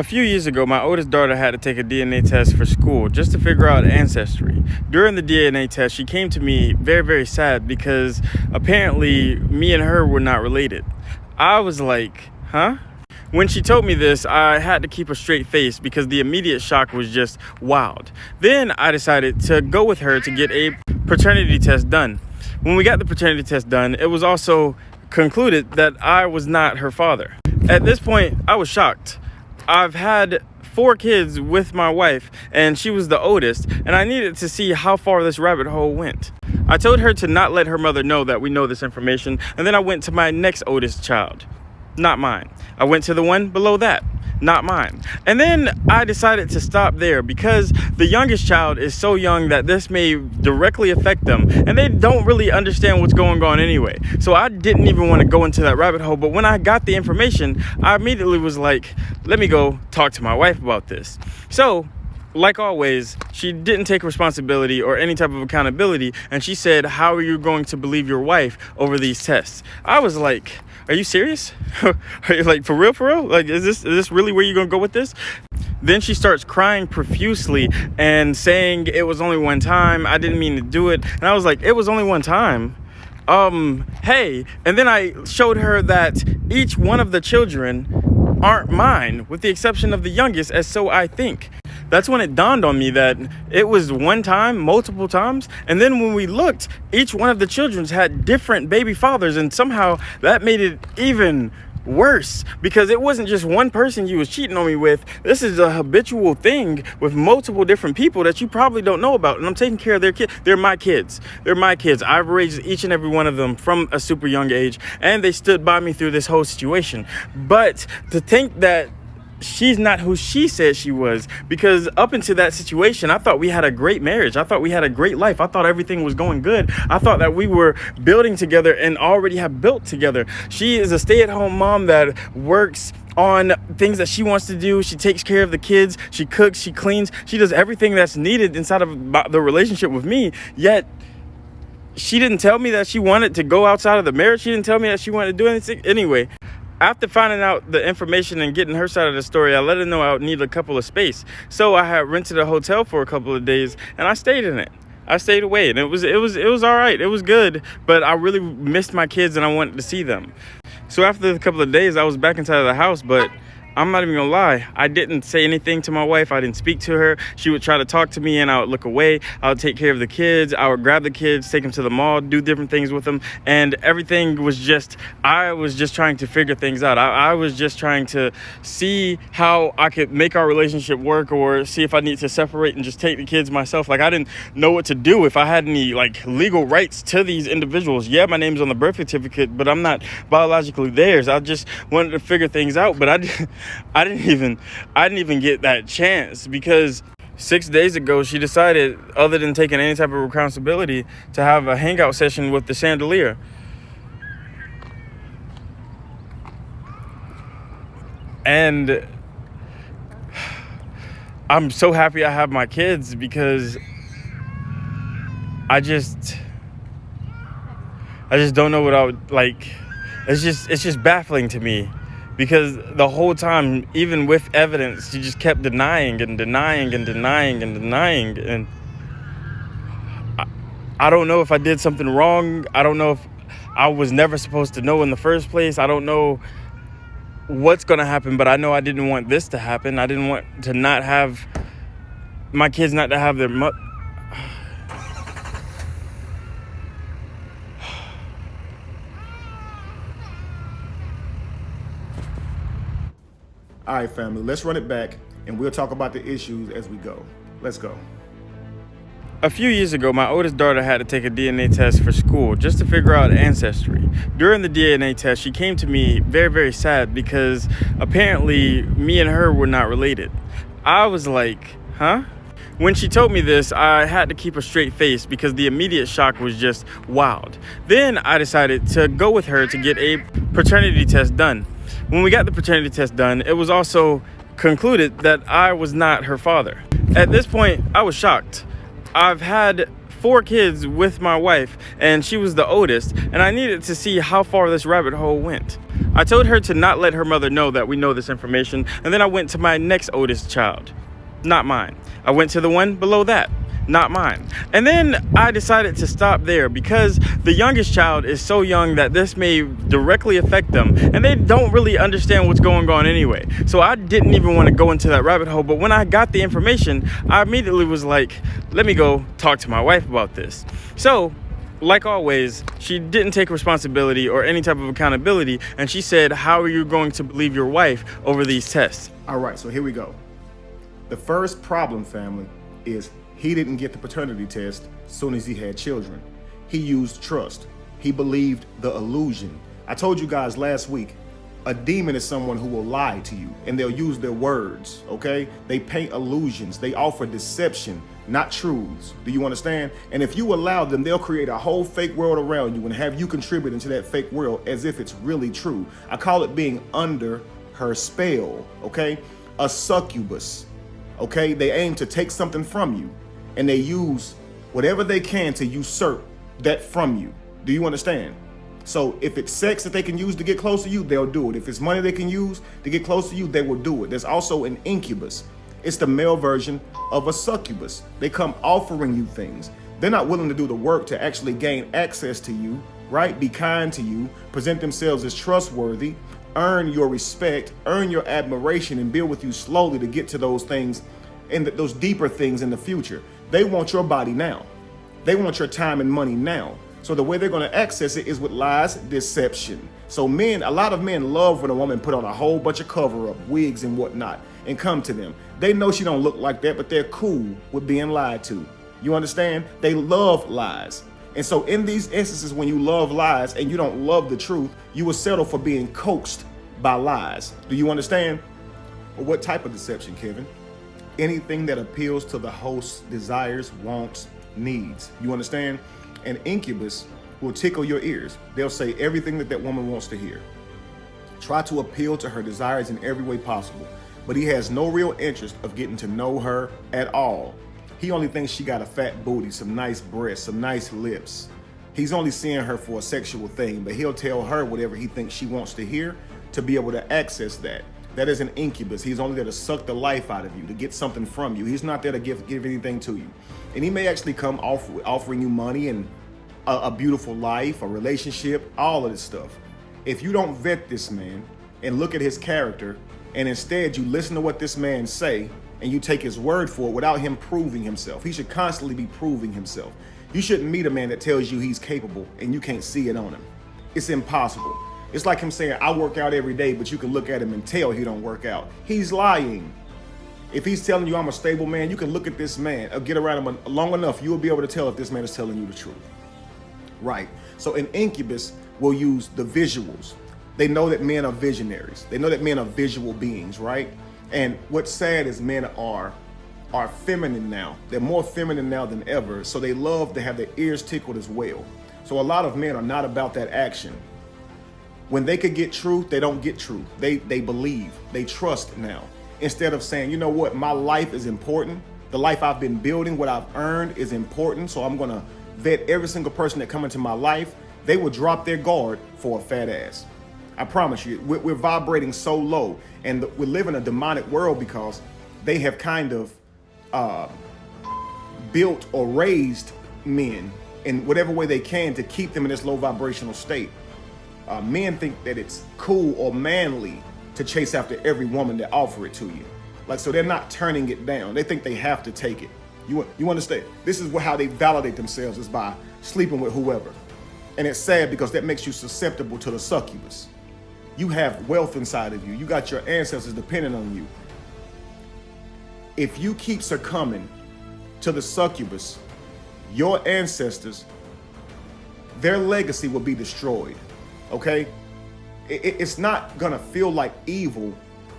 A few years ago, my oldest daughter had to take a DNA test for school just to figure out ancestry. During the DNA test, she came to me very, very sad because apparently me and her were not related. I was like, huh? When she told me this, I had to keep a straight face because the immediate shock was just wild. Then I decided to go with her to get a paternity test done. When we got the paternity test done, it was also concluded that I was not her father. At this point, I was shocked. I've had 4 kids with my wife, and she was the oldest, and I needed to see how far this rabbit hole went. I told her to not let her mother know that we know this information, and then I went to my next oldest child. Not mine. I went to the one below that. Not mine. And then I decided to stop there because the youngest child is so young that this may directly affect them, and they don't really understand what's going on anyway. So I didn't even want to go into that rabbit hole. But when I got the information, I immediately was like, let me go talk to my wife about this. So like always, she didn't take responsibility or any type of accountability, and she said, how are you going to believe your wife over these tests? I was like, are you serious? Are you like, for real? Like, is this really where you're gonna go with this? Then she starts crying profusely and saying it was only one time, I didn't mean to do it. And I was like, it was only one time? Hey. And then I showed her that each one of the children aren't mine, with the exception of the youngest, as so I think. That's when it dawned on me that it was one time, multiple times. And then when we looked, each one of the children had different baby fathers. And somehow that made it even worse because it wasn't just one person you was cheating on me with. This is a habitual thing with multiple different people that you probably don't know about. And I'm taking care of their kids. They're my kids. I've raised each and every one of them from a super young age. And they stood by me through this whole situation. But to think that she's not who she said she was, because up into that situation, I thought we had a great marriage. I thought we had a great life. I thought everything was going good. I thought that we were building together and already have built together. She is a stay-at-home mom that works on things that she wants to do. She takes care of the kids. She cooks, she cleans. She does everything that's needed inside of the relationship with me. Yet she didn't tell me that she wanted to go outside of the marriage. She didn't tell me that she wanted to do anything. Anyway, after finding out the information and getting her side of the story, I let her know I would need a couple of space. So I had rented a hotel for a couple of days, and I stayed in it. I stayed away, and it was all right. It was good, but I really missed my kids, and I wanted to see them. So after a couple of days, I was back inside of the house, but I'm not even gonna lie, I didn't say anything to my wife. I didn't speak to her. She would try to talk to me and I would look away. I would take care of the kids. I would grab the kids, take them to the mall, do different things with them. And everything was just, I was just trying to figure things out. I was just trying to see how I could make our relationship work, or see if I need to separate and just take the kids myself. Like, I didn't know what to do, if I had any like legal rights to these individuals. Yeah, my name's on the birth certificate, but I'm not biologically theirs. I just wanted to figure things out, but I didn't even get that chance, because 6 days ago she decided, other than taking any type of responsibility, to have a hangout session with the chandelier. And I'm so happy I have my kids, because I just don't know what I would like. It's just baffling to me. Because the whole time, even with evidence, she just kept denying. And I don't know if I did something wrong. I don't know if I was never supposed to know in the first place. I don't know what's going to happen, but I know I didn't want this to happen. I didn't want to not have my kids, not to have their mother. All right, family, let's run it back, and we'll talk about the issues as we go. Let's go. A few years ago, my oldest daughter had to take a DNA test for school just to figure out ancestry. During the DNA test, she came to me very, very sad because apparently me and her were not related. I was like, huh? When she told me this, I had to keep a straight face because the immediate shock was just wild. Then I decided to go with her to get a paternity test done. When we got the paternity test done, it was also concluded that I was not her father. At this point, I was shocked. I've had 4 kids with my wife, and she was the oldest, and I needed to see how far this rabbit hole went. I told her to not let her mother know that we know this information, and then I went to my next oldest child. Not mine. I went to the one below that. Not mine. And then I decided to stop there because the youngest child is so young that this may directly affect them, and they don't really understand what's going on anyway. So I didn't even want to go into that rabbit hole, but when I got the information, I immediately was like, let me go talk to my wife about this. So, like always, she didn't take responsibility or any type of accountability, and she said, how are you going to believe your wife over these tests? All right, so here we go. The first problem, family, is he didn't get the paternity test as soon as he had children. He used trust. He believed the illusion. I told you guys last week, a demon is someone who will lie to you, and they'll use their words, okay? They paint illusions. They offer deception, not truths. Do you understand? And if you allow them, they'll create a whole fake world around you and have you contribute into that fake world as if it's really true. I call it being under her spell, okay? A succubus, okay? They aim to take something from you, and they use whatever they can to usurp that from you. Do you understand? So if it's sex that they can use to get close to you, they'll do it. If it's money they can use to get close to you, they will do it. There's also an incubus. It's the male version of a succubus. They come offering you things. They're not willing to do the work to actually gain access to you, right? Be kind to you, present themselves as trustworthy, earn your respect, earn your admiration, and build with you slowly to get to those things and those deeper things in the future. They want your body now. They want your time and money now. So the way they're going to access it is with lies, deception. So men, a lot of men love when a woman put on a whole bunch of cover-up, wigs and whatnot, and come to them. They know she don't look like that, but they're cool with being lied to. You understand? They love lies. And so in these instances, when you love lies and you don't love the truth, you will settle for being coaxed by lies. Do you understand? Well, what type of deception, Kevin? Anything that appeals to the host's desires, wants, needs. You understand? An incubus will tickle your ears. They'll say everything that that woman wants to hear. Try to appeal to her desires in every way possible. But he has no real interest of getting to know her at all. He only thinks she got a fat booty, some nice breasts, some nice lips. He's only seeing her for a sexual thing, but he'll tell her whatever he thinks she wants to hear to be able to access that. That is an incubus. He's only there to suck the life out of you, to get something from you. He's not there to give anything to you. And he may actually come offering you money and a beautiful life, a relationship, all of this stuff. If you don't vet this man and look at his character, and instead you listen to what this man say, and you take his word for it without him proving himself. He should constantly be proving himself. You shouldn't meet a man that tells you he's capable and you can't see it on him. It's impossible. It's like him saying, I work out every day, but you can look at him and tell he don't work out. He's lying. If he's telling you I'm a stable man, you can look at this man or get around him long enough, you will be able to tell if this man is telling you the truth. Right. So an incubus will use the visuals. They know that men are visionaries. They know that men are visual beings, right? And what's sad is men are feminine now. They're more feminine now than ever. So they love to have their ears tickled as well. So a lot of men are not about that action. When they could get truth, they don't get truth. They believe, they trust now. Instead of saying, you know what, my life is important. The life I've been building, what I've earned is important. So I'm gonna vet every single person that come into my life. They will drop their guard for a fat ass. I promise you, we're vibrating so low, and we live in a demonic world because they have kind of built or raised men in whatever way they can to keep them in this low vibrational state. Men think that it's cool or manly to chase after every woman that offer it to you. Like, so they're not turning it down. They think they have to take it. You understand? This is how they validate themselves, is by sleeping with whoever. And it's sad because that makes you susceptible to the succubus. You have wealth inside of you. You got your ancestors depending on you. If you keep succumbing to the succubus, your ancestors, their legacy will be destroyed. Okay? It's not gonna feel like evil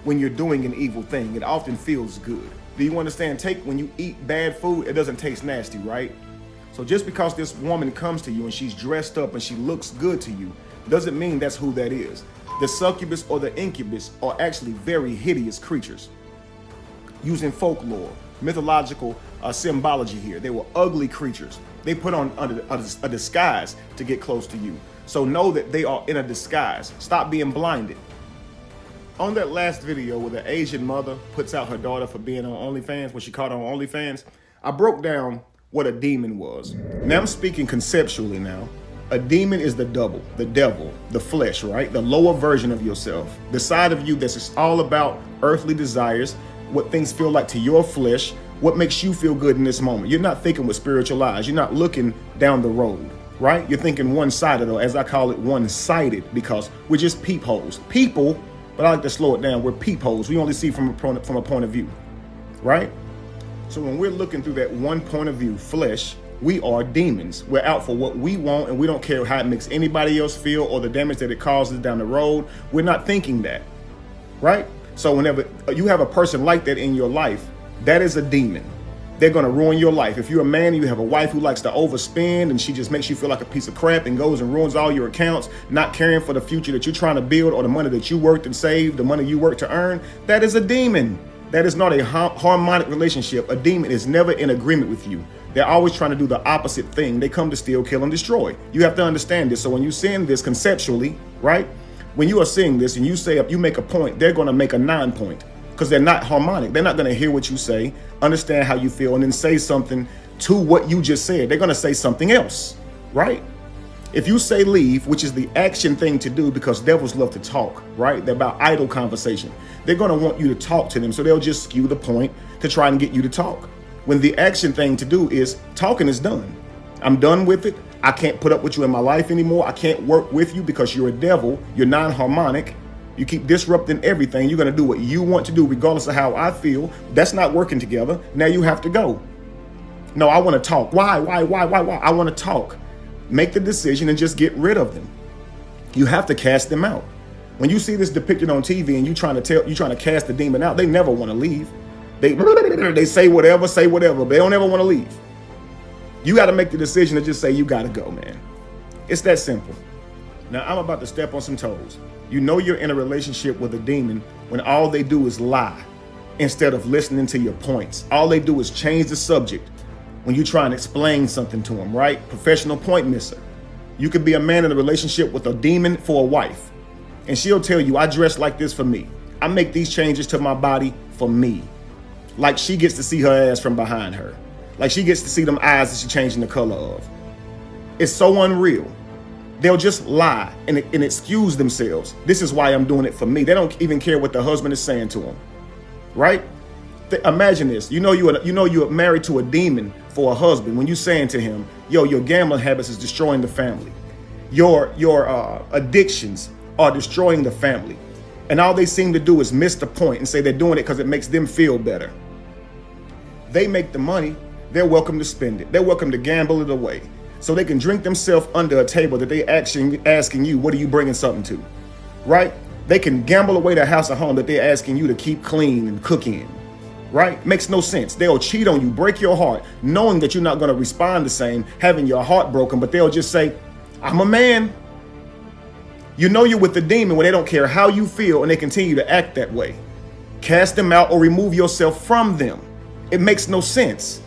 when you're doing an evil thing. It often feels good. Do you understand? When you eat bad food, it doesn't taste nasty, right? So just because this woman comes to you and she's dressed up and she looks good to you, doesn't mean that's who that is. The succubus or the incubus are actually very hideous creatures. Using folklore, mythological symbology here, they were ugly creatures. They put on a disguise to get close to you. So know that they are in a disguise. Stop being blinded. On that last video where the Asian mother puts out her daughter for being on OnlyFans, when she caught on OnlyFans, I broke down what a demon was. Now I'm speaking conceptually now. A demon is the devil, the flesh, right? The lower version of yourself, the side of you that's just all about earthly desires, what things feel like to your flesh, what makes you feel good in this moment. You're not thinking with spiritual eyes. You're not looking down the road, right? You're thinking one-sided, or as I call it, one-sided, because we're just peepholes. People, but I like to slow it down. We're peepholes. We only see from a point of view, right? So when we're looking through that one point of view, flesh, we are demons. We're out for what we want, and we don't care how it makes anybody else feel or the damage that it causes down the road. We're not thinking that, right? So whenever you have a person like that in your life, that is a demon. They're going to ruin your life. If you're a man and you have a wife who likes to overspend and she just makes you feel like a piece of crap and goes and ruins all your accounts, not caring for the future that you're trying to build or the money that you worked and saved, the money you worked to earn, that is a demon. That is not a harmonic relationship. A demon is never in agreement with you. They're always trying to do the opposite thing. They come to steal, kill, and destroy. You have to understand this. So when you sing this conceptually, right? When you are seeing this and you say, you make a point, they're going to make a 9 point because they're not harmonic. They're not going to hear what you say, understand how you feel, and then say something to what you just said. They're going to say something else, right? If you say leave, which is the action thing to do, because devils love to talk, right? They're about idle conversation. They're going to want you to talk to them. So they'll just skew the point to try and get you to talk. When the action thing to do is talking is done. I'm done with it. I can't put up with you in my life anymore. I can't work with you because you're a devil. You're non-harmonic. You keep disrupting everything. You're going to do what you want to do regardless of how I feel. That's not working together. Now you have to go. No, I want to talk. Why? I want to talk. Make the decision and just get rid of them. You have to cast them out. When you see this depicted on TV and you're trying to cast the demon out, they never want to leave. They say whatever, but they don't ever want to leave. You got to make the decision to just say, you got to go, man. It's that simple. Now, I'm about to step on some toes. You know you're in a relationship with a demon when all they do is lie instead of listening to your points. All they do is change the subject when you try and explain something to them, right? Professional point misser. You could be a man in a relationship with a demon for a wife, and she'll tell you, I dress like this for me. I make these changes to my body for me. Like she gets to see her ass from behind her. Like she gets to see them eyes that she's changing the color of. It's so unreal. They'll just lie and excuse themselves. This is why I'm doing it for me. They don't even care what the husband is saying to them, right? Imagine this. You know you're married to a demon for a husband when you're saying to him, yo, your gambling habits is destroying the family. Your addictions are destroying the family. And all they seem to do is miss the point and say they're doing it because it makes them feel better. They make the money. They're welcome to spend it. They're welcome to gamble it away. So they can drink themselves under a table that they actually asking you, what are you bringing something to? Right? They can gamble away their house or home that they're asking you to keep clean and cook in. Right? Makes no sense. They'll cheat on you, break your heart, knowing that you're not going to respond the same, having your heart broken, but they'll just say, I'm a man. You know you're with the demon when they don't care how you feel and they continue to act that way. Cast them out or remove yourself from them. It makes no sense.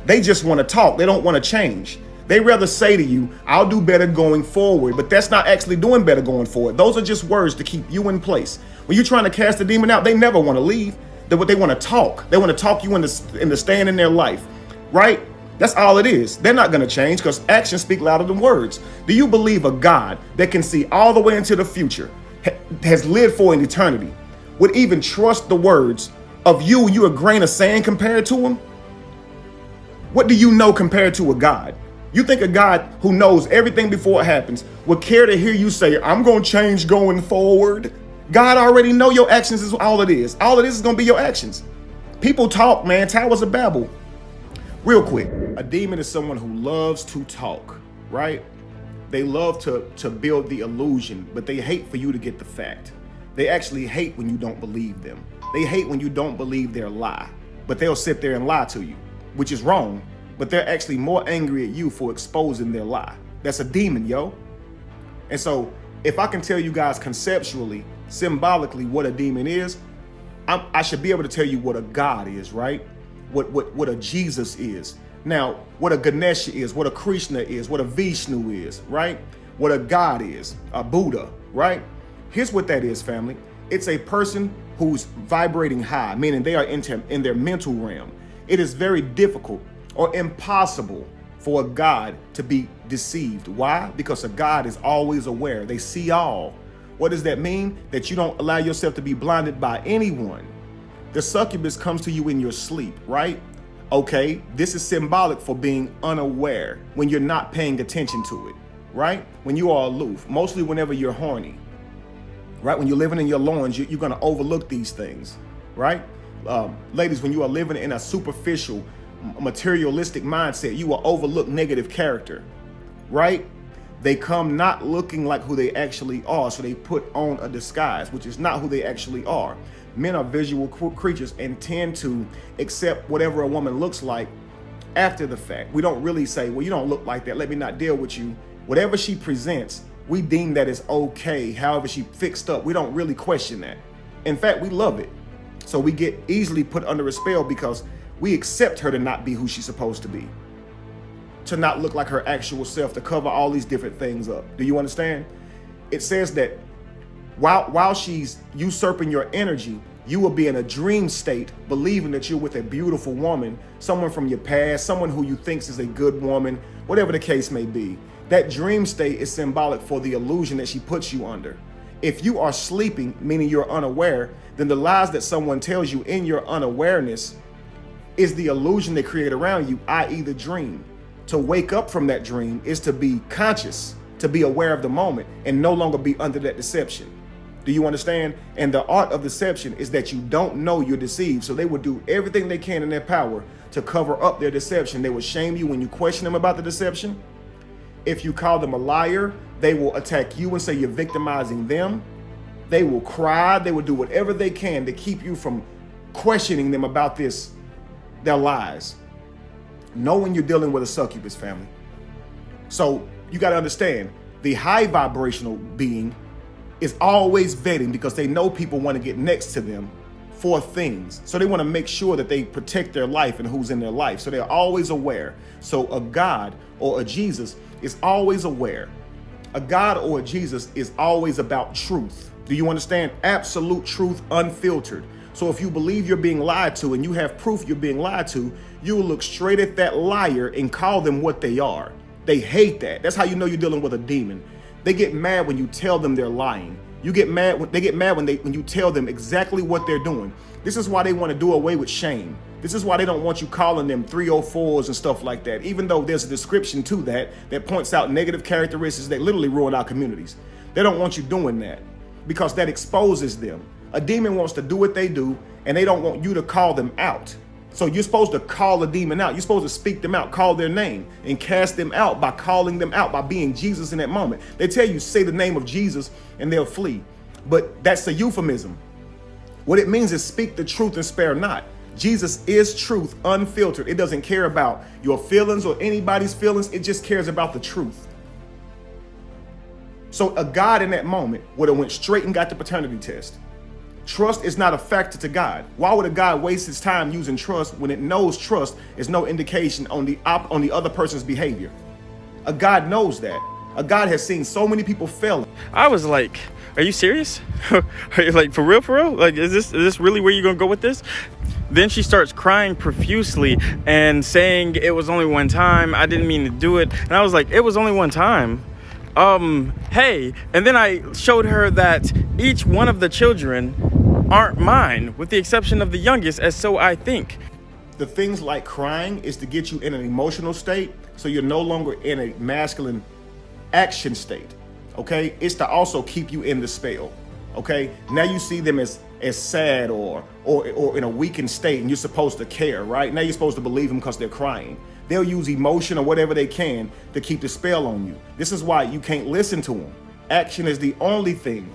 They just want to talk. They don't want to change. They rather say to you, I'll do better going forward, but that's not actually doing better going forward. Those are just words to keep you in place. When you're trying to cast the demon out, they never want to leave. They want to talk. They want to talk you into staying in their life, right? That's all it is. They're not going to change because actions speak louder than words. Do you believe a God that can see all the way into the future, has lived for an eternity, would even trust the words of you? You a grain of sand compared to him? What do you know compared to a God? You think a God who knows everything before it happens would care to hear you say, I'm going to change going forward? God already know your actions is all it is. All it is going to be your actions. People talk, man. Towers of Babel. Real quick, a demon is someone who loves to talk, right? They love to build the illusion, but they hate for you to get the fact. They actually hate when you don't believe them. They hate when you don't believe their lie, but they'll sit there and lie to you, which is wrong, but they're actually more angry at you for exposing their lie. That's a demon, yo. And so if I can tell you guys conceptually, symbolically what a demon is, I should be able to tell you what a God is, right? What a Jesus is. Now, what a Ganesha is, what a Krishna is, what a Vishnu is, right? what a God is, a Buddha, right? Here's what that is, family. It's a person who's vibrating high, meaning they are in their mental realm. It is very difficult or impossible for a God to be deceived. Why? Because a God is always aware. They see all. What does that mean? That you don't allow yourself to be blinded by anyone. The succubus comes to you in your sleep, right? Okay, this is symbolic for being unaware when you're not paying attention to it, right? When you are aloof, mostly whenever you're horny, right? When you're living in your loins, you're going to overlook these things, right? Ladies, when you are living in a superficial, materialistic mindset, you will overlook negative character, right? They come not looking like who they actually are, so they put on a disguise, which is not who they actually are. Men are visual creatures and tend to accept whatever a woman looks like after the fact. We don't really say, well, you don't look like that, let me not deal with you. Whatever she presents, we deem that as okay. However she fixed up, we don't really question that. In fact, we love it. So we get easily put under a spell because we accept her to not be who she's supposed to be, to not look like her actual self, to cover all these different things up. Do you understand? It says that while she's usurping your energy, you will be in a dream state, believing that you're with a beautiful woman, someone from your past, someone who you think is a good woman, whatever the case may be. That dream state is symbolic for the illusion that she puts you under. If you are sleeping, meaning you're unaware, then the lies that someone tells you in your unawareness is the illusion they create around you, i.e. the dream. To wake up from that dream is to be conscious, to be aware of the moment and no longer be under that deception. Do you understand? And the art of deception is that you don't know you're deceived. So they will do everything they can in their power to cover up their deception. They will shame you when you question them about the deception. If you call them a liar, they will attack you and say you're victimizing them. They will cry. They will do whatever they can to keep you from questioning them about their lies. Know when you're dealing with a succubus, family. So you got to understand, the high vibrational being is always vetting because they know people want to get next to them for things. So they want to make sure that they protect their life and who's in their life. So they're always aware. So a God or a Jesus is always aware. A God or a Jesus is always about truth. Do you understand? Absolute truth, unfiltered. So if you believe you're being lied to and you have proof you're being lied to, you will look straight at that liar and call them what they are. They hate that. That's how you know you're dealing with a demon. They get mad when you tell them they're lying. They get mad when you tell them exactly what they're doing. This is why they want to do away with shame. This is why they don't want you calling them 304s and stuff like that, even though there's a description to that points out negative characteristics that literally ruin our communities. They don't want you doing that because that exposes them. A demon wants to do what they do, and they don't want you to call them out. So you're supposed to call a demon out. You're supposed to speak them out, call their name, and cast them out by calling them out, by being Jesus in that moment. They tell you, say the name of Jesus, and they'll flee. But that's a euphemism. What it means is speak the truth and spare not. Jesus is truth, unfiltered. It doesn't care about your feelings or anybody's feelings. It just cares about the truth. So a God in that moment would have went straight and got the paternity test. Trust is not a factor to God. Why would a God waste his time using trust when it knows trust is no indication on the other person's behavior? A God knows that. A God has seen so many people fail. I was like, are you serious? Are you like, for real? Like, is this really where you're going to go with this? Then she starts crying profusely and saying it was only one time. I didn't mean to do it. And I was like, it was only one time. Hey. And then I showed her that each one of the children aren't mine, with the exception of the youngest, as so I think. The things like crying is to get you in an emotional state, so you're no longer in a masculine action state, okay? It's to also keep you in the spell, okay? Now you see them as sad or in a weakened state, and you're supposed to care, right? Now you're supposed to believe them because they're crying. They'll use emotion or whatever they can to keep the spell on you. This is why you can't listen to them. Action is the only thing.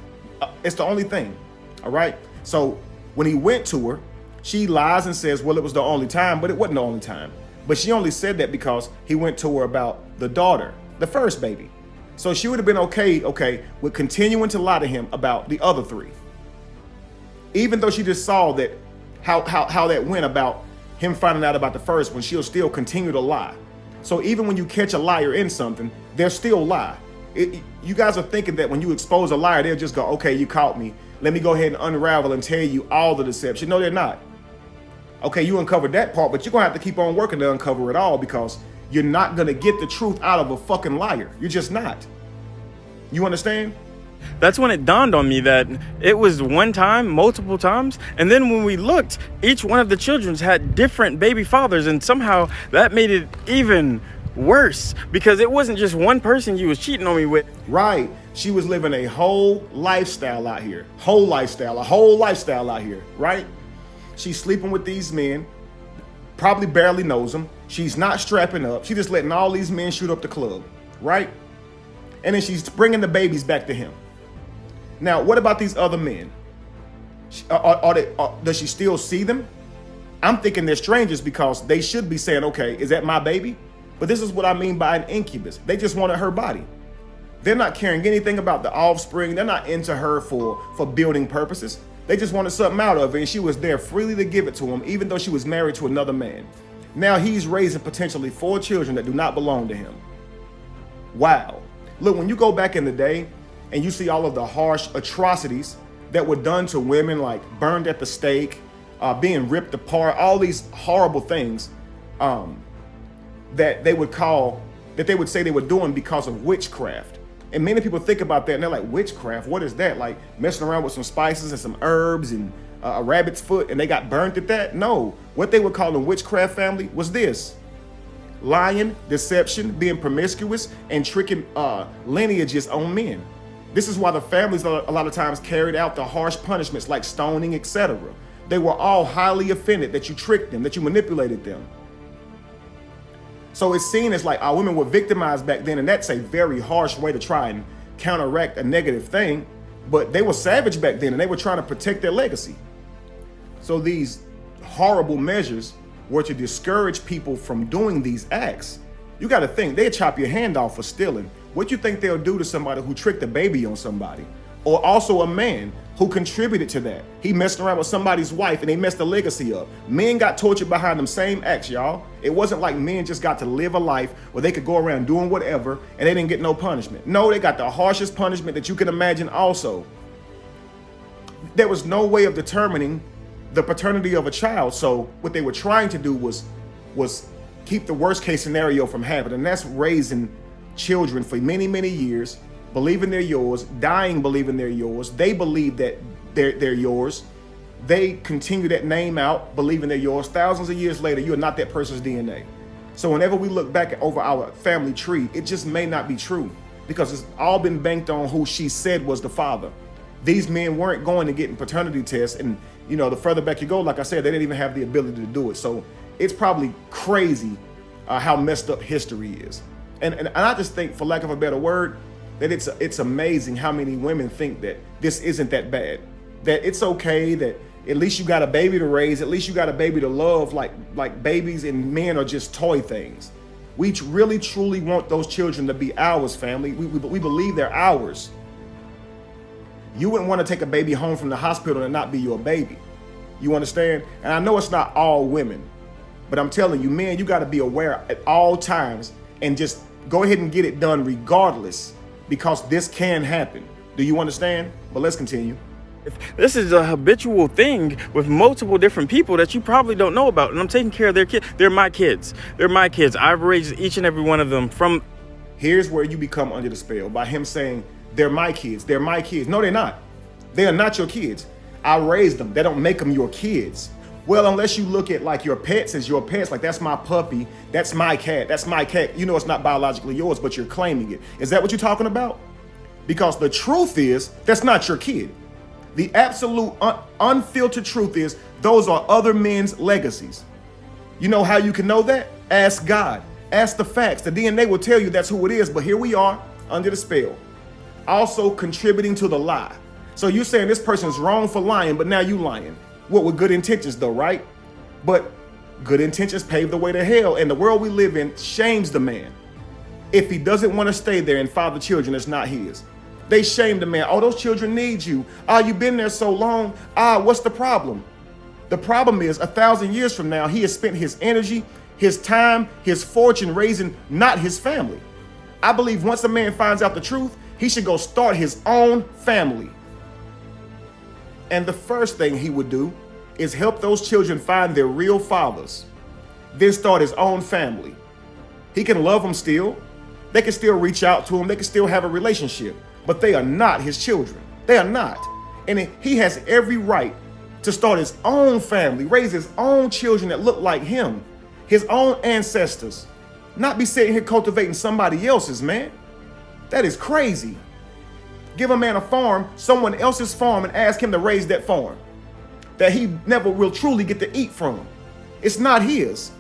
It's the only thing, all right? So when he went to her, she lies and says, well, it was the only time, but it wasn't the only time. But she only said that because he went to her about the daughter, the first baby. So she would have been okay with continuing to lie to him about the other three. Even though she just saw that how that went about him finding out about the first one, she'll still continue to lie. So even when you catch a liar in something, they'll still lie. You guys are thinking that when you expose a liar, they'll just go, okay, you caught me. Let me go ahead and unravel and tell you all the deception. No, they're not. Okay, you uncovered that part, but you're going to have to keep on working to uncover it all, because you're not going to get the truth out of a fucking liar. You're just not. You understand? That's when it dawned on me that it was one time, multiple times. And then when we looked, each one of the children had different baby fathers. And somehow that made it even worse, because it wasn't just one person you was cheating on me with. Right. She was living a whole lifestyle out here. A whole lifestyle out here, right? She's sleeping with these men, probably barely knows them. She's not strapping up. She's just letting all these men shoot up the club, right? And then she's bringing the babies back to him. Now, what about these other men? Does she still see them? I'm thinking they're strangers, because they should be saying, okay, is that my baby? But this is what I mean by an incubus. They just wanted her body. They're not caring anything about the offspring. They're not into her for building purposes. They just wanted something out of it, and she was there freely to give it to him, even though she was married to another man. Now he's raising potentially 4 children that do not belong to him. Wow. Look, when you go back in the day and you see all of the harsh atrocities that were done to women, like burned at the stake, being ripped apart, all these horrible things that they would say they were doing because of witchcraft. And many people think about that and they're like, witchcraft, what is that? Like messing around with some spices and some herbs and a rabbit's foot, and they got burnt at that? No, what they were calling witchcraft, family, was this: lying, deception, being promiscuous, and tricking lineages on men. This is why the families a lot of times carried out the harsh punishments like stoning, etc. They were all highly offended that you tricked them, that you manipulated them. So it's seen as like our women were victimized back then, and that's a very harsh way to try and counteract a negative thing. But they were savage back then, and they were trying to protect their legacy. So these horrible measures were to discourage people from doing these acts. You got to think, they'd chop your hand off for stealing. What you think they'll do to somebody who tricked a baby on somebody? Or also a man who contributed to that. He messed around with somebody's wife and they messed the legacy up. Men got tortured behind them same acts, y'all. It wasn't like men just got to live a life where they could go around doing whatever and they didn't get no punishment. No, they got the harshest punishment that you can imagine also. There was no way of determining the paternity of a child. So what they were trying to do was keep the worst case scenario from happening. And that's raising children for many, many years, believing they're yours, dying believing they're yours. They believe that they're yours. They continue that name out, believing they're yours. Thousands of years later, you're not that person's DNA. So whenever we look back over our family tree, it just may not be true, because it's all been banked on who she said was the father. These men weren't going to get paternity tests, and you know, the further back you go, like I said, they didn't even have the ability to do it. So it's probably crazy how messed up history is. And I just think, for lack of a better word, that it's amazing how many women think that this isn't that bad, that it's okay, that at least you got a baby to raise, at least you got a baby to love, like babies and men are just toy things. We really truly want those children to be ours, family. We believe they're ours. You wouldn't want to take a baby home from the hospital and not be your baby. You understand? And I know it's not all women, but I'm telling you, men, you got to be aware at all times and just go ahead and get it done regardless, because this can happen. Do you understand? But let's continue. This is a habitual thing with multiple different people that you probably don't know about. And I'm taking care of their kids. They're my kids. They're my kids. I've raised each and every one of them from... Here's where you become under the spell, by him saying, they're my kids. They're my kids. No, they're not. They are not your kids. I raised them. That don't make them your kids. Well, unless you look at like your pets as your pets, like that's my puppy, that's my cat, that's my cat. You know it's not biologically yours, but you're claiming it. Is that what you're talking about? Because the truth is, that's not your kid. The absolute unfiltered truth is, those are other men's legacies. You know how you can know that? Ask God. Ask the facts. The DNA will tell you that's who it is, but here we are under the spell. Also contributing to the lie. So you're saying this person's wrong for lying, but now you lying. What, with good intentions though, right? But good intentions pave the way to hell, and the world we live in shames the man. If he doesn't want to stay there and father children, it's not his. They shame the man. Oh, those children need you. You've been there so long. What's the problem? The problem is 1,000 years from now, he has spent his energy, his time, his fortune raising not his family. I believe once a man finds out the truth, he should go start his own family. And the first thing he would do is help those children find their real fathers, then start his own family. He can love them still. They can still reach out to him. They can still have a relationship, but they are not his children. They are not. And he has every right to start his own family, raise his own children that look like him, his own ancestors, not be sitting here cultivating somebody else's, man. That is crazy. Give a man a farm, someone else's farm, and ask him to raise that farm that he never will truly get to eat from. It's not his.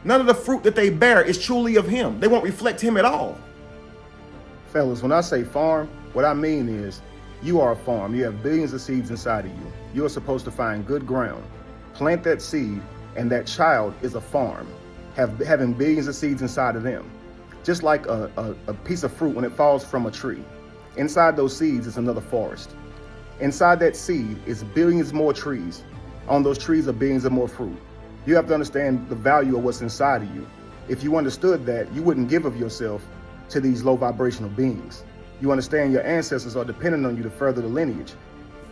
None of the fruit that they bear is truly of him. They won't reflect him at all. Fellas, when I say farm, what I mean is you are a farm. You have billions of seeds inside of you. You are supposed to find good ground, plant that seed, and that child is a farm, having billions of seeds inside of them. Just like a piece of fruit when it falls from a tree. Inside those seeds is another forest. Inside that seed is billions more trees. On those trees are billions of more fruit. You have to understand the value of what's inside of you. If you understood that, you wouldn't give of yourself to these low vibrational beings. You understand your ancestors are dependent on you to further the lineage.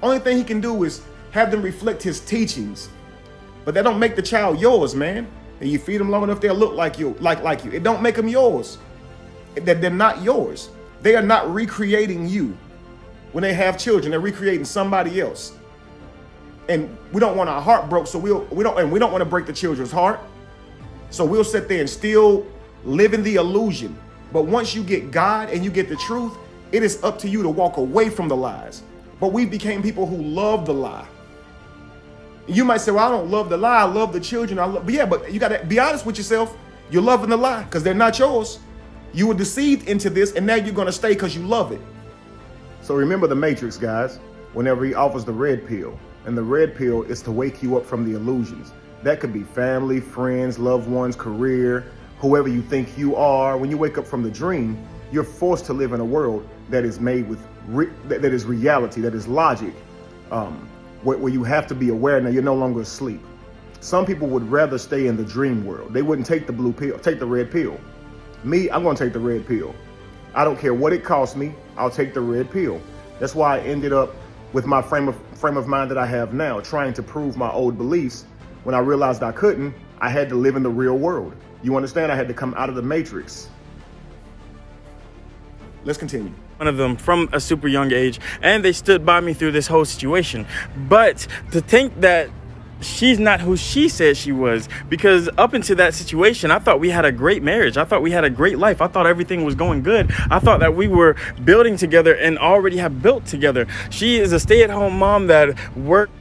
Only thing he can do is have them reflect his teachings. But that don't make the child yours, man. And you feed them long enough, they'll look like you, like you. It don't make them yours. They're not yours. They are not recreating you. When they have children, they're recreating somebody else. And we don't want our heart broke, so we don't want to break the children's heart. So we'll sit there and still live in the illusion. But once you get God and you get the truth, it is up to you to walk away from the lies. But we became people who love the lie. You might say, well, I don't love the lie. I love the children. But yeah, but you got to be honest with yourself. You're loving the lie because they're not yours. You were deceived into this, and now you're going to stay because you love it. So remember the Matrix, guys, whenever he offers the red pill. And the red pill is to wake you up from the illusions. That could be family, friends, loved ones, career, whoever you think you are. When you wake up from the dream, you're forced to live in a world that is made with, that is reality, that is logic, where you have to be aware now you're no longer asleep. Some people would rather stay in the dream world. They wouldn't take the blue pill, take the red pill. Me, I'm gonna take the red pill. I don't care what it costs me, I'll take the red pill. That's why I ended up with my frame of mind that I have now, trying to prove my old beliefs. When I realized I couldn't, I had to live in the real world. You understand? I had to come out of the Matrix. Let's continue. One of them from a super young age, and they stood by me through this whole situation. But to think that she's not who she said she was, because up into that situation, I thought we had a great marriage. I thought we had a great life. I thought everything was going good. I thought that we were building together and already have built together. She is a stay-at-home mom that worked.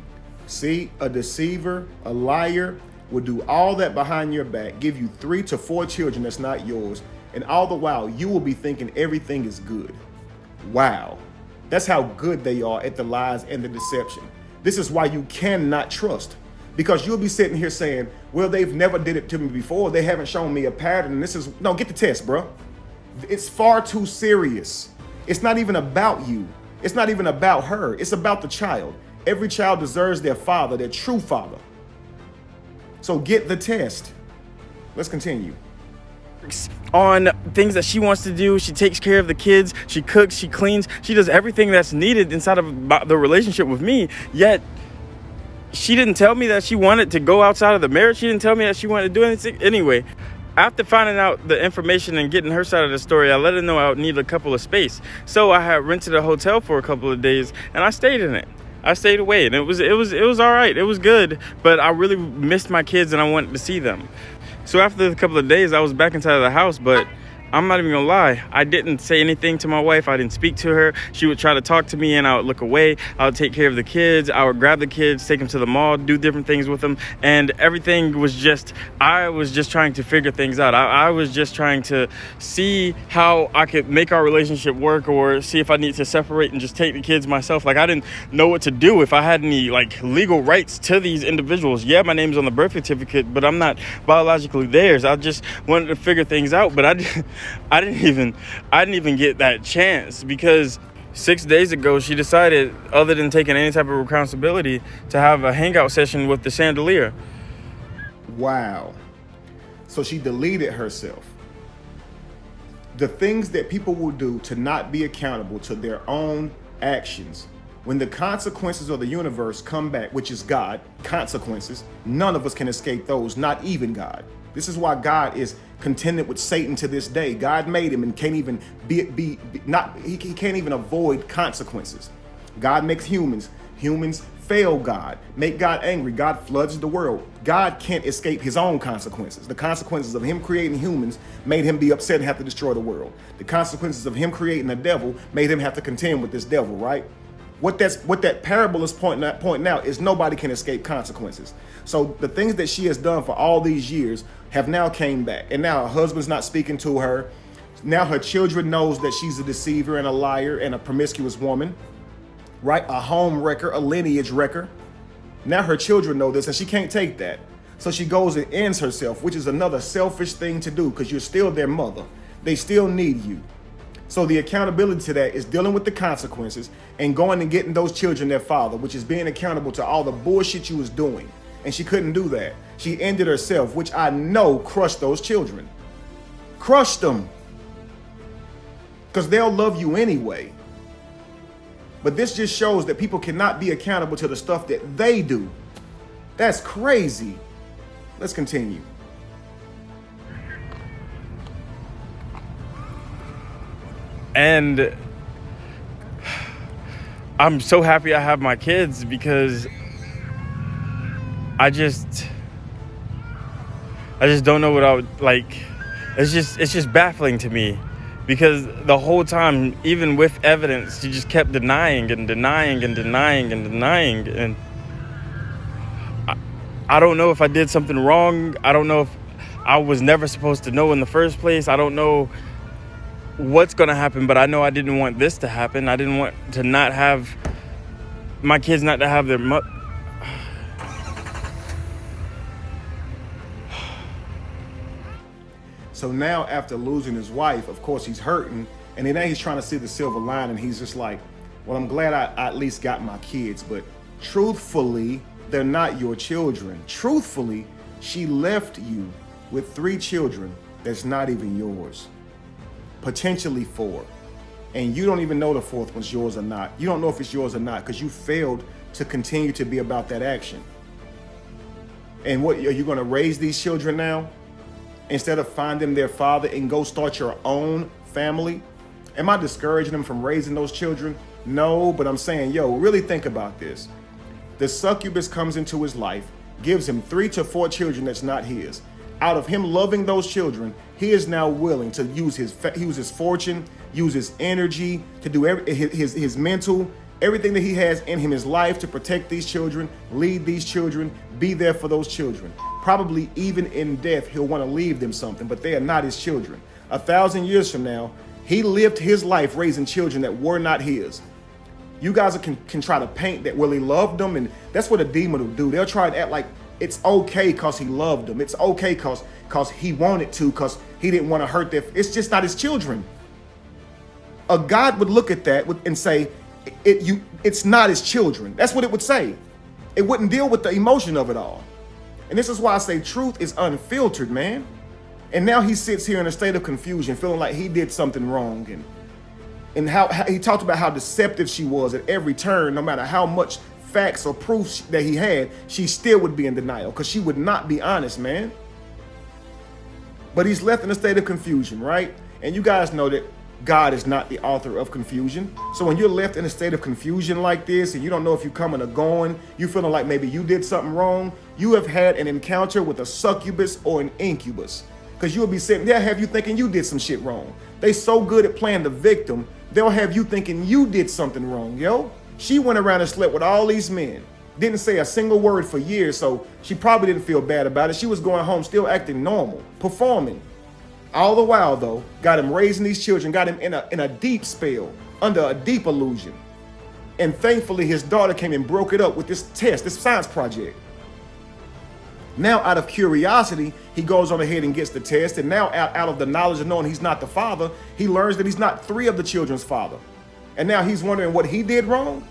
See, a deceiver, a liar will do all that behind your back, give you 3 to 4 children that's not yours, and all the while you will be thinking everything is good. Wow. That's how good they are at the lies and the deception. This is why you cannot trust. Because you'll be sitting here saying, well, they've never did it to me before. They haven't shown me a pattern. No, get the test, bro. It's far too serious. It's not even about you. It's not even about her. It's about the child. Every child deserves their father, their true father. So get the test. Let's continue. On things that she wants to do. She takes care of the kids. She cooks, she cleans. She does everything that's needed inside of the relationship with me. Yet she didn't tell me that she wanted to go outside of the marriage. She didn't tell me that she wanted to do anything. Anyway, after finding out the information and getting her side of the story, I let her know I would need a couple of space. So I had rented a hotel for a couple of days, and I stayed in it. I stayed away, and it was all right. It was good, but I really missed my kids, and I wanted to see them. So after a couple of days, I was back inside of the house, but I'm not even gonna lie. I didn't say anything to my wife. I didn't speak to her. She would try to talk to me and I would look away. I would take care of the kids. I would grab the kids, take them to the mall, do different things with them. And everything was just, I was just trying to figure things out. I was just trying to see how I could make our relationship work, or see if I need to separate and just take the kids myself. Like, I didn't know what to do, if I had any like legal rights to these individuals. Yeah, my name's on the birth certificate, but I'm not biologically theirs. I just wanted to figure things out, but I didn't even get that chance, because 6 days ago she decided, other than taking any type of responsibility, to have a hangout session with the chandelier. Wow. So she deleted herself. The things that people will do to not be accountable to their own actions. When the consequences of the universe come back, which is God, consequences, none of us can escape those, not even God. This is why God is contended with Satan to this day. God made him and can't even he can't even avoid consequences. God makes humans. Humans fail God, make God angry. God floods the world. God can't escape his own consequences. The consequences of him creating humans made him be upset and have to destroy the world. The consequences of him creating a devil made him have to contend with this devil, right? What that parable is pointing out is nobody can escape consequences. So the things that she has done for all these years have now came back. And now her husband's not speaking to her. Now her children knows that she's a deceiver and a liar and a promiscuous woman, right? A home wrecker, a lineage wrecker. Now her children know this and she can't take that. So she goes and ends herself, which is another selfish thing to do because you're still their mother. They still need you. So the accountability to that is dealing with the consequences and going and getting those children their father, which is being accountable to all the bullshit you was doing. And she couldn't do that. She ended herself, which I know crushed those children. Crushed them. Because they'll love you anyway. But this just shows that people cannot be accountable to the stuff that they do. That's crazy. Let's continue. And I'm so happy I have my kids because I just don't know what I would like. It's just baffling to me because the whole time, even with evidence, she just kept denying and denying and denying and denying. And I don't know if I did something wrong. I don't know if I was never supposed to know in the first place. I don't know what's going to happen, but I know I didn't want this to happen. I didn't want to not have my kids not to have their So now after losing his wife, of course he's hurting. And then now he's trying to see the silver lining. He's just like, well, I'm glad I at least got my kids. But truthfully, they're not your children. Truthfully, she left you with 3 children that's not even yours. Potentially 4. And you don't even know the 4th one's yours or not. You don't know if it's yours or not because you failed to continue to be about that action. And what, are you going to raise these children now? Instead of finding their father and go start your own family? Am I discouraging them from raising those children? No, but I'm saying, yo, really think about this. The succubus comes into his life, gives him 3 to 4 children that's not his. Out of him loving those children, he is now willing to use his fortune, use his energy, to do his mental, everything that he has in him, his life, to protect these children, lead these children, be there for those children. Probably even in death, he'll want to leave them something, but they are not his children. 1,000 years from now, he lived his life raising children that were not his. You guys can try to paint that, well, he loved them, and that's what a demon will do. They'll try to act like it's okay because he loved them. It's okay because he wanted to, because he didn't want to hurt them. It's just not his children. A God would look at that and say, it's not his children. That's what it would say. It wouldn't deal with the emotion of it all. And this is why I say truth is unfiltered, man. And now he sits here in a state of confusion, feeling like he did something wrong. And how he talked about how deceptive she was at every turn. No matter how much facts or proof that he had, she still would be in denial because she would not be honest, man. But he's left in a state of confusion, right? And you guys know that God is not the author of confusion. So when you're left in a state of confusion like this and you don't know if you're coming or going, you feeling like maybe you did something wrong, you have had an encounter with a succubus or an incubus. Because you'll be sitting there, have you thinking you did some shit wrong. They so good at playing the victim, they'll have you thinking you did something wrong, yo. She went around and slept with all these men. Didn't say a single word for years, so she probably didn't feel bad about it. She was going home still acting normal, performing. All the while, though, got him raising these children, got him in a deep spell, under a deep illusion. And thankfully, his daughter came and broke it up with this test, this science project. Now, out of curiosity, he goes on ahead and gets the test. And now, out of the knowledge of knowing he's not the father, he learns that he's not 3 of the children's father. And now he's wondering what he did wrong.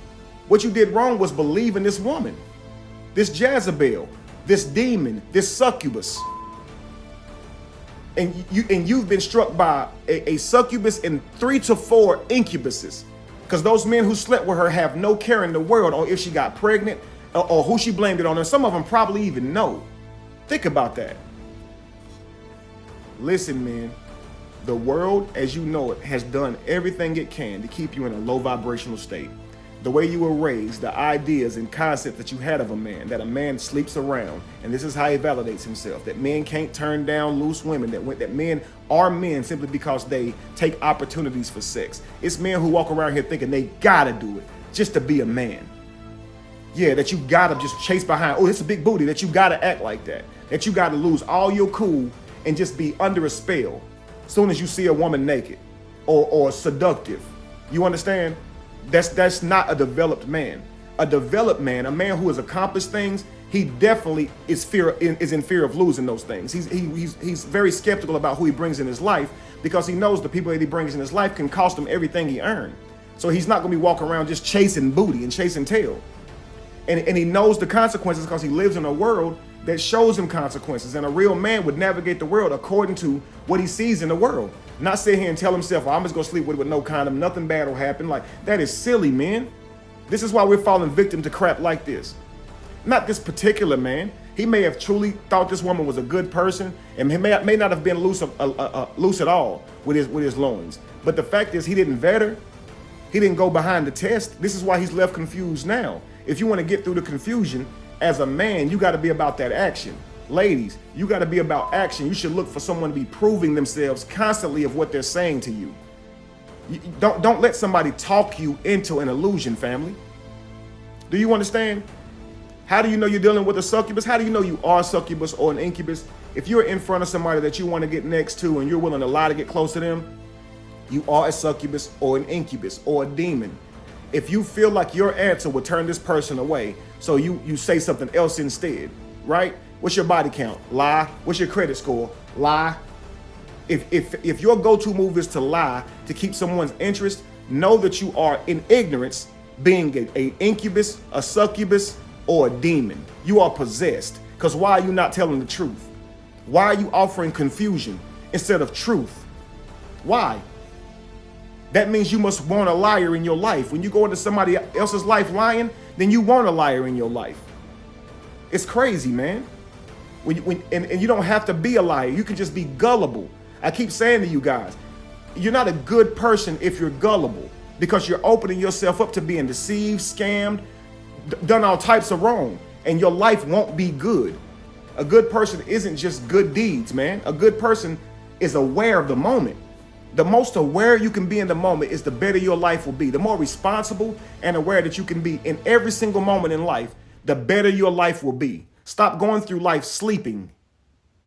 What you did wrong was believe in this woman, this Jezebel, this demon, this succubus. and you've been struck by a succubus and 3 to 4 incubuses, because those men who slept with her have no care in the world on if she got pregnant or who she blamed it on, and some of them probably even know. Think about that. Listen, man, the world as you know it has done everything it can to keep you in a low vibrational state. The way you were raised, the ideas and concepts that you had of a man, that a man sleeps around, and this is how he validates himself, that men can't turn down loose women, that men are men simply because they take opportunities for sex. It's men who walk around here thinking they gotta do it just to be a man. Yeah, that you gotta just chase behind, oh, it's a big booty, that you gotta act like that you gotta lose all your cool and just be under a spell as soon as you see a woman naked or seductive. You understand? That's not a developed man. A developed man, a man who has accomplished things, he definitely is in fear of losing those things. He's very skeptical about who he brings in his life, because he knows the people that he brings in his life can cost him everything he earned. So he's not gonna be walking around just chasing booty and chasing tail. And he knows the consequences because he lives in a world that shows him consequences. And a real man would navigate the world according to what he sees in the world. Not sit here and tell himself, I'm just gonna sleep with no condom, nothing bad will happen. Like, that is silly, man. This is why we're falling victim to crap like this. Not this particular man. He may have truly thought this woman was a good person, and he may not have been loose at all with his loins. But the fact is, he didn't vet her. He didn't go behind the test. This is why he's left confused now. If you want to get through the confusion, as a man, you got to be about that action. Ladies, you got to be about action. You should look for someone to be proving themselves constantly of what they're saying to you. Don't let somebody talk you into an illusion, family. Do you understand? How do you know you're dealing with a succubus? How do you know you are a succubus or an incubus? If you're in front of somebody that you want to get next to and you're willing to lie to get close to them, you are a succubus or an incubus or a demon. If you feel like your answer would turn this person away, so you say something else instead, right? What's your body count? Lie. What's your credit score? Lie. If your go-to move is to lie to keep someone's interest, know that you are in ignorance, being a incubus, a succubus, or a demon. You are possessed. Because why are you not telling the truth? Why are you offering confusion instead of truth? Why? That means you must want a liar in your life. When you go into somebody else's life lying, then you want a liar in your life. It's crazy, man. And you don't have to be a liar. You can just be gullible. I keep saying to you guys, you're not a good person if you're gullible, because you're opening yourself up to being deceived, scammed, done all types of wrong, and your life won't be good. A good person isn't just good deeds, man. A good person is aware of the moment. The most aware you can be in the moment is the better your life will be. The more responsible and aware that you can be in every single moment in life, the better your life will be. Stop going through life sleeping